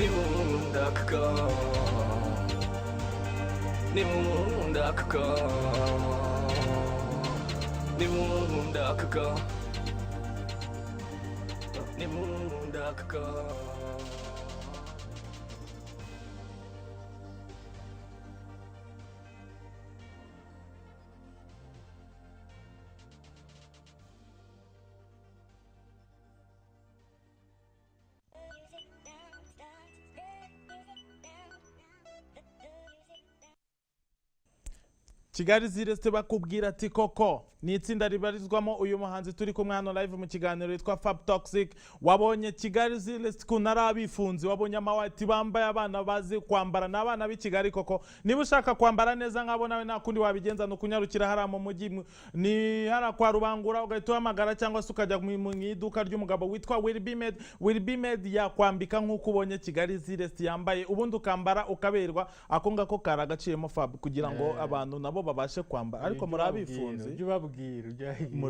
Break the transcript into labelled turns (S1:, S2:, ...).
S1: nimundaka nimundaka nimundaka nimundaka
S2: Kigali Zireste bakubwira ati koko ni itsinda ribarizwamo uyu muhanzi turi kumwe hano live mu kiganiro yitwa Fab Toxic. Wabonye Kigali Zireste kunara abifunzi, wabonye amawati bambaye abana bazi kwambara n'abana b'i Kigali koko. Niba ushaka kwambara neza nkabo nawe nakundi wabigenza no kunyarukira hara mu mujyi ni hara kwa Rubangura ugahita uhamagara cyangwa se ukajya mu iduka ry'umugabo witwa Will Be Made yakwambika nk'uko ubonye Kigali Zireste yambaye, ubundi ukambara ukaberwa. Ako ngako karagaciyemo Fab kugira ngo abantu nabo babashe kwambara, ariko muri abifunzi
S3: ubwira